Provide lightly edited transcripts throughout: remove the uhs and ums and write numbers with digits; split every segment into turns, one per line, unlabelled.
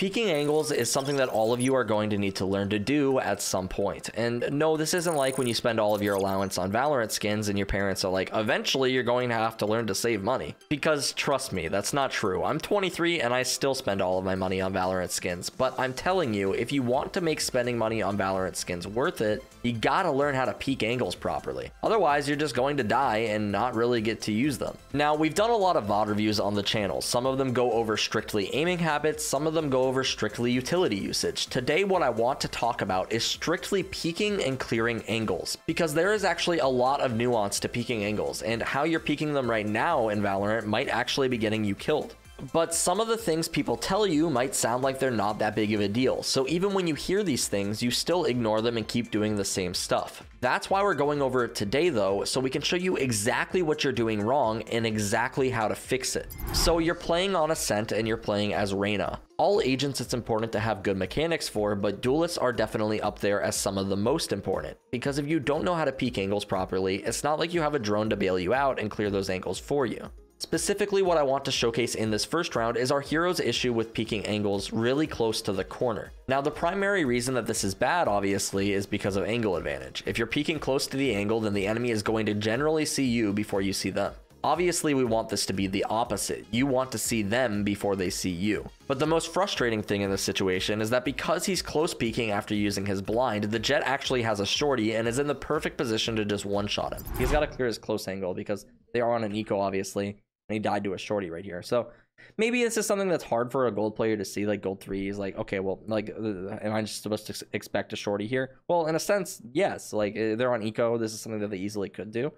Peeking angles is something that all of you are going to need to learn to do at some point. And no, this isn't like when you spend all of your allowance on Valorant skins and your parents are like, eventually you're going to have to learn to save money. Because trust me, that's not true. I'm 23 and I still spend all of my money on Valorant skins. But I'm telling you, if you want to make spending money on Valorant skins worth it, you gotta learn how to peek angles properly. Otherwise, you're just going to die and not really get to use them. Now, we've done a lot of VOD reviews on the channel. Some of them go over strictly aiming habits, some of them go over strictly utility usage. Today, what I want to talk about is strictly peeking and clearing angles, because there is actually a lot of nuance to peeking angles, and how you're peeking them right now in Valorant might actually be getting you killed. But some of the things people tell you might sound like they're not that big of a deal. So even when you hear these things, you still ignore them and keep doing the same stuff. That's why we're going over it today though, so we can show you exactly what you're doing wrong and exactly how to fix it. So you're playing on Ascent and you're playing as Reyna. All agents it's important to have good mechanics for, but duelists are definitely up there as some of the most important. Because if you don't know how to peek angles properly, it's not like you have a drone to bail you out and clear those angles for you. Specifically, what I want to showcase in this first round is our hero's issue with peeking angles really close to the corner. Now, the primary reason that this is bad, obviously, is because of angle advantage. If you're peeking close to the angle, then the enemy is going to generally see you before you see them. Obviously, we want this to be the opposite. You want to see them before they see you. But the most frustrating thing in this situation is that because he's close peeking after using his blind, the Jet actually has a shorty and is in the perfect position to just one-shot him. He's got to clear his close angle because they are on an eco, obviously. And he died to a shorty right here. So maybe this is something that's hard for a gold player to see. Like gold 3 is like, okay, well, like, am I just supposed to expect a shorty here? Well, in a sense, yes. Like, they're on eco. This is something that they easily could do.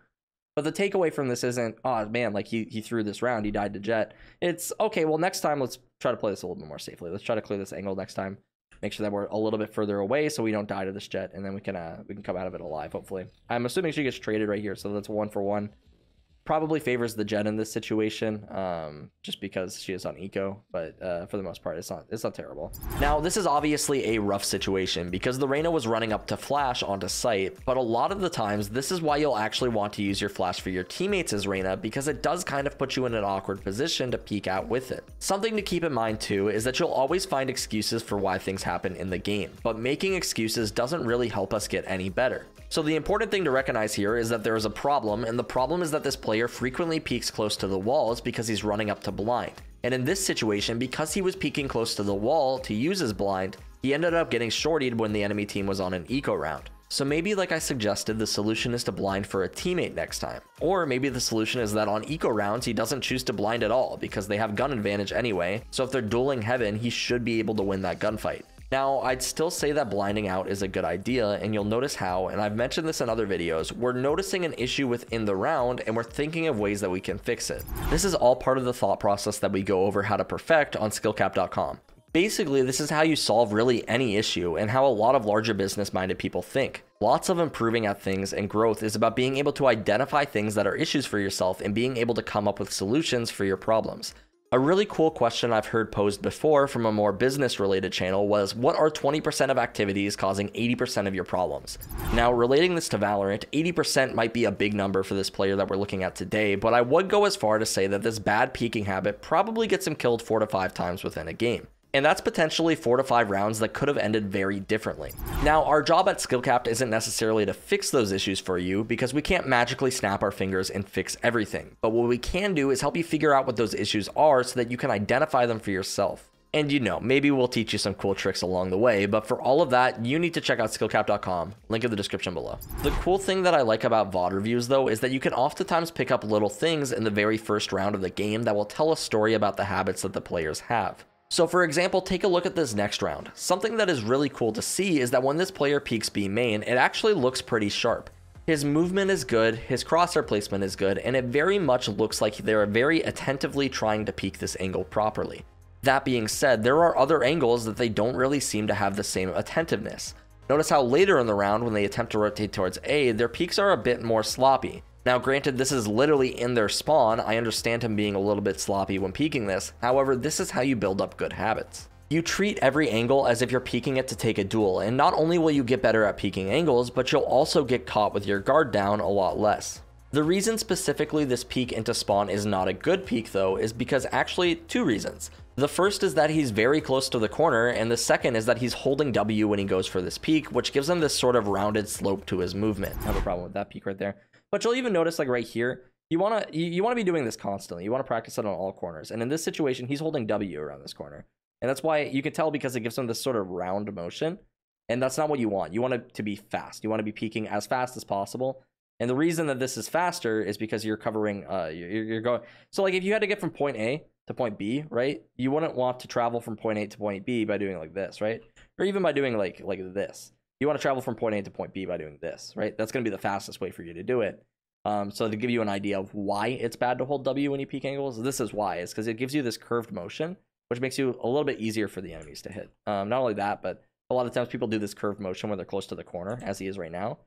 But the takeaway from this isn't, oh man, like he threw this round, he died to Jet. It's okay, well, next time let's try to play this a little bit more safely. Let's try to clear this angle next time. Make sure that we're a little bit further away so we don't die to this Jet, and then we can come out of it alive, hopefully. I'm assuming she gets traded right here, so that's 1-for-1. Probably favors the Jet in this situation, just because she is on eco, but for the most part, it's not terrible. Now, this is obviously a rough situation because the Reyna was running up to flash onto site, but a lot of the times, this is why you'll actually want to use your flash for your teammates as Reyna, because it does kind of put you in an awkward position to peek out with it. Something to keep in mind too is that you'll always find excuses for why things happen in the game, but making excuses doesn't really help us get any better. So the important thing to recognize here is that there is a problem, and the problem is that this player frequently peeks close to the walls because he's running up to blind. And in this situation, because he was peeking close to the wall to use his blind, he ended up getting shortied when the enemy team was on an eco round. So maybe, like I suggested, the solution is to blind for a teammate next time. Or maybe the solution is that on eco rounds, he doesn't choose to blind at all because they have gun advantage anyway. So if they're dueling heaven, he should be able to win that gunfight. Now, I'd still say that blinding out is a good idea, and you'll notice how, and I've mentioned this in other videos, we're noticing an issue within the round, and we're thinking of ways that we can fix it. This is all part of the thought process that we go over how to perfect on SkillCapped.com. Basically, this is how you solve really any issue, and how a lot of larger business-minded people think. Lots of improving at things and growth is about being able to identify things that are issues for yourself and being able to come up with solutions for your problems. A really cool question I've heard posed before from a more business-related channel was, what are 20% of activities causing 80% of your problems? Now, relating this to Valorant, 80% might be a big number for this player that we're looking at today, but I would go as far to say that this bad peeking habit probably gets him killed 4 to 5 times within a game. And that's potentially 4 to 5 rounds that could have ended very differently. Now, our job at SkillCapped isn't necessarily to fix those issues for you because we can't magically snap our fingers and fix everything. But what we can do is help you figure out what those issues are so that you can identify them for yourself. And you know, maybe we'll teach you some cool tricks along the way, but for all of that, you need to check out SkillCapped.com, link in the description below. The cool thing that I like about VOD reviews though is that you can oftentimes pick up little things in the very first round of the game that will tell a story about the habits that the players have. So for example, take a look at this next round. Something that is really cool to see is that when this player peeks B main, it actually looks pretty sharp. His movement is good, his crosshair placement is good, and it very much looks like they're very attentively trying to peek this angle properly. That being said, there are other angles that they don't really seem to have the same attentiveness. Notice how later in the round, when they attempt to rotate towards A, their peeks are a bit more sloppy. Now, granted, this is literally in their spawn. I understand him being a little bit sloppy when peeking this. However, this is how you build up good habits. You treat every angle as if you're peeking it to take a duel, and not only will you get better at peeking angles, but you'll also get caught with your guard down a lot less. The reason specifically this peek into spawn is not a good peek though is because actually 2 reasons. The first is that he's very close to the corner, and the second is that he's holding W when he goes for this peek, which gives him this sort of rounded slope to his movement. I have a problem with that peek right there. But you'll even notice, like right here, you want to be doing this constantly. You want to practice it on all corners. And in this situation, he's holding W around this corner. And that's why you can tell, because it gives him this sort of round motion. And that's not what you want. You want it to be fast. You want to be peeking as fast as possible. And the reason that this is faster is because you're covering, you're going. So like if you had to get from point A to point B, right? You wouldn't want to travel from point A to point B by doing like this, right? Or even by doing like this. You want to travel from point A to point B by doing this, right? That's going to be the fastest way for you to do it. So to give you an idea of why it's bad to hold W when you peek angles, this is why. It's because it gives you this curved motion, which makes you a little bit easier for the enemies to hit. Not only that, but a lot of times people do this curved motion when they're close to the corner, as he is right now.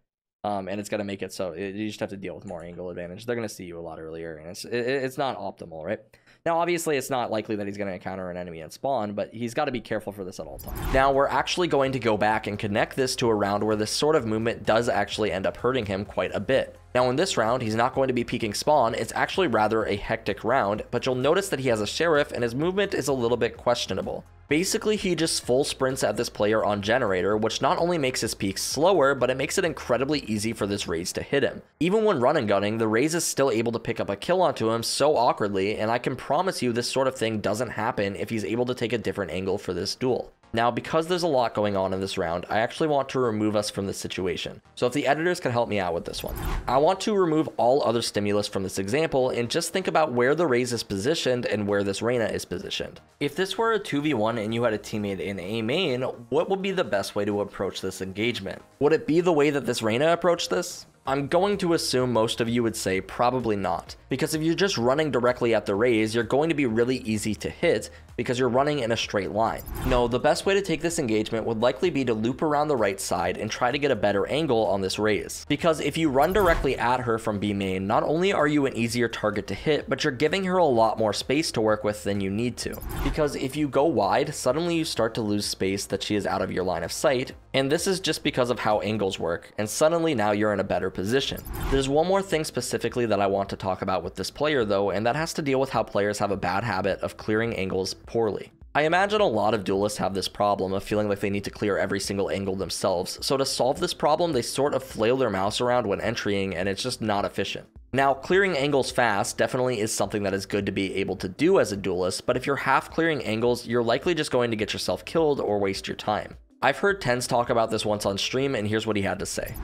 And it's going to make it so you just have to deal with more angle advantage. They're going to see you a lot earlier, and it's not optimal, right? Now, obviously, it's not likely that he's going to encounter an enemy at spawn, but he's got to be careful for this at all times. Now, we're actually going to go back and connect this to a round where this sort of movement does actually end up hurting him quite a bit. Now, in this round, he's not going to be peeking spawn. It's actually rather a hectic round, but you'll notice that he has a sheriff, and his movement is a little bit questionable. Basically, he just full sprints at this player on generator, which not only makes his peaks slower, but it makes it incredibly easy for this raise to hit him. Even when run and gunning, the raise is still able to pick up a kill onto him so awkwardly, and I can promise you this sort of thing doesn't happen if he's able to take a different angle for this duel. Now, because there's a lot going on in this round, I actually want to remove us from this situation. So if the editors can help me out with this one. I want to remove all other stimulus from this example and just think about where the raise is positioned and where this Reyna is positioned. If this were a 2v1 and you had a teammate in A main, what would be the best way to approach this engagement? Would it be the way that this Reyna approached this? I'm going to assume most of you would say probably not, because if you're just running directly at the raise, you're going to be really easy to hit because you're running in a straight line. No, the best way to take this engagement would likely be to loop around the right side and try to get a better angle on this raise. Because if you run directly at her from B main, not only are you an easier target to hit, but you're giving her a lot more space to work with than you need to. Because if you go wide, suddenly you start to lose space that she is out of your line of sight, and this is just because of how angles work, and suddenly now you're in a better position. There's one more thing specifically that I want to talk about with this player though, and that has to deal with how players have a bad habit of clearing angles poorly. I imagine a lot of duelists have this problem of feeling like they need to clear every single angle themselves, so to solve this problem they sort of flail their mouse around when entrying, and it's just not efficient. Now, clearing angles fast definitely is something that is good to be able to do as a duelist, but if you're half clearing angles, you're likely just going to get yourself killed or waste your time. I've heard Tens talk about this once on stream, and here's what he had to say.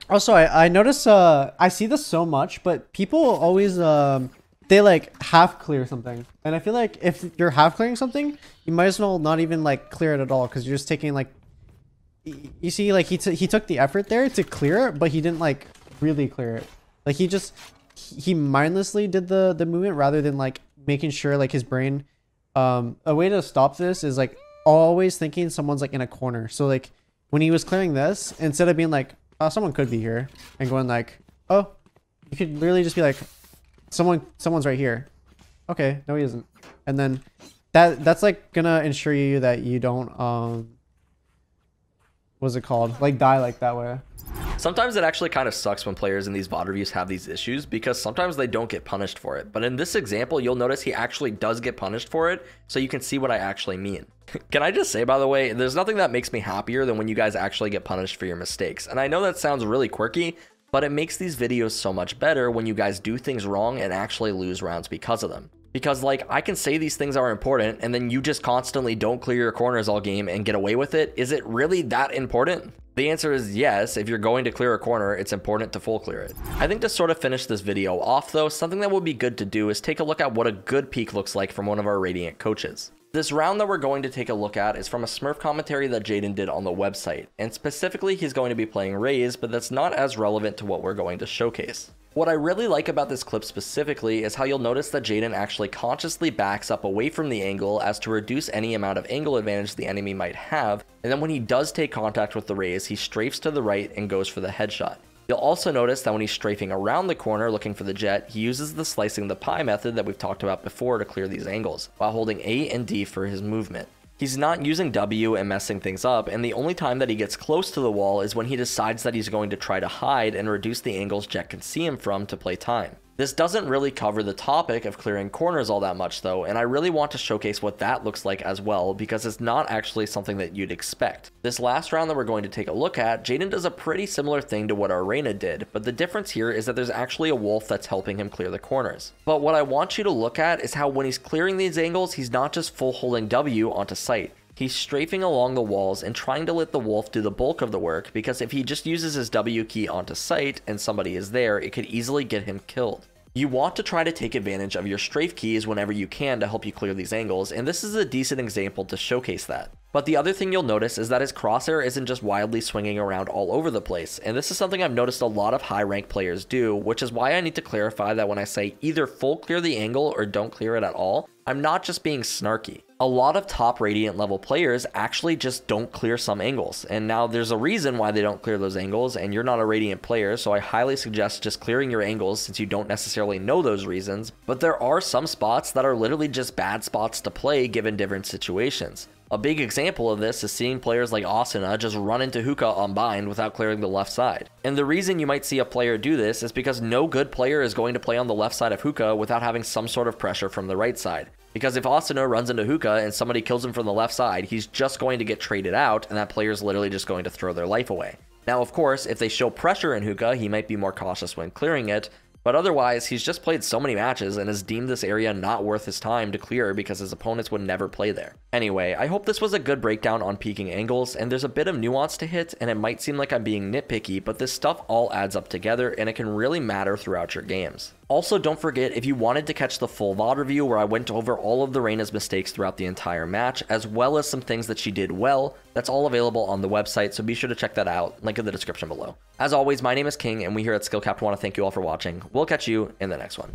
Also, I notice, I see this so much, but people always, they like half clear something. And I feel like if you're half clearing something, you might as well not even like clear it at all. Cause you're just taking like, you see, like he took the effort there to clear it, but he didn't like really clear it. Like he mindlessly did the movement rather than like making sure like his brain, a way to stop this is like always thinking someone's like in a corner. So like when he was clearing this, instead of being like, oh, someone could be here, and going like, oh, you could literally just be like, someone's right here. Okay, no he isn't. And then that's like gonna ensure you that you don't what's it called, like die like that way.
Sometimes it actually kind of sucks when players in these VOD reviews have these issues because sometimes they don't get punished for it. But in this example, you'll notice he actually does get punished for it, so you can see what I actually mean. Can I just say, by the way, there's nothing that makes me happier than when you guys actually get punished for your mistakes. And I know that sounds really quirky, but it makes these videos so much better when you guys do things wrong and actually lose rounds because of them. Because like I can say these things are important and then you just constantly don't clear your corners all game and get away with it. Is it really that important? The answer is yes. If you're going to clear a corner, it's important to full clear it. I think to sort of finish this video off though, something that would be good to do is take a look at what a good peek looks like from one of our Radiant coaches. This round that we're going to take a look at is from a Smurf commentary that JADEN did on the website, and specifically he's going to be playing Raze, but that's not as relevant to what we're going to showcase. What I really like about this clip specifically is how you'll notice that JADEN actually consciously backs up away from the angle as to reduce any amount of angle advantage the enemy might have, and then when he does take contact with the Raze, he strafes to the right and goes for the headshot. You'll also notice that when he's strafing around the corner looking for the jet, he uses the slicing the pie method that we've talked about before to clear these angles, while holding A and D for his movement. He's not using W and messing things up, and the only time that he gets close to the wall is when he decides that he's going to try to hide and reduce the angles Jet can see him from to play time. This doesn't really cover the topic of clearing corners all that much though, and I really want to showcase what that looks like as well, because it's not actually something that you'd expect. This last round that we're going to take a look at, JADEN does a pretty similar thing to what our Reyna did, but the difference here is that there's actually a wolf that's helping him clear the corners. But what I want you to look at is how when he's clearing these angles, he's not just full holding W onto sight. He's strafing along the walls and trying to let the wolf do the bulk of the work, because if he just uses his W key onto sight and somebody is there, it could easily get him killed. You want to try to take advantage of your strafe keys whenever you can to help you clear these angles, and this is a decent example to showcase that. But the other thing you'll notice is that his crosshair isn't just wildly swinging around all over the place, and this is something I've noticed a lot of high rank players do, which is why I need to clarify that when I say either full clear the angle or don't clear it at all, I'm not just being snarky. A lot of top Radiant level players actually just don't clear some angles, and now there's a reason why they don't clear those angles, and you're not a Radiant player, so I highly suggest just clearing your angles since you don't necessarily know those reasons, but there are some spots that are literally just bad spots to play given different situations. A big example of this is seeing players like Asuna just run into hookah unbind without clearing the left side. And the reason you might see a player do this is because no good player is going to play on the left side of hookah without having some sort of pressure from the right side. Because if Asuna runs into hookah and somebody kills him from the left side, he's just going to get traded out, and that player is literally just going to throw their life away. Now, of course, if they show pressure in hookah, he might be more cautious when clearing it, but otherwise, he's just played so many matches and has deemed this area not worth his time to clear because his opponents would never play there. Anyway, I hope this was a good breakdown on peeking angles, and there's a bit of nuance to hit, and it might seem like I'm being nitpicky, but this stuff all adds up together, and it can really matter throughout your games. Also, don't forget, if you wanted to catch the full VOD review where I went over all of the Reyna's mistakes throughout the entire match, as well as some things that she did well, that's all available on the website, so be sure to check that out, link in the description below. As always, my name is King, and we here at SkillCapped want to thank you all for watching. We'll catch you in the next one.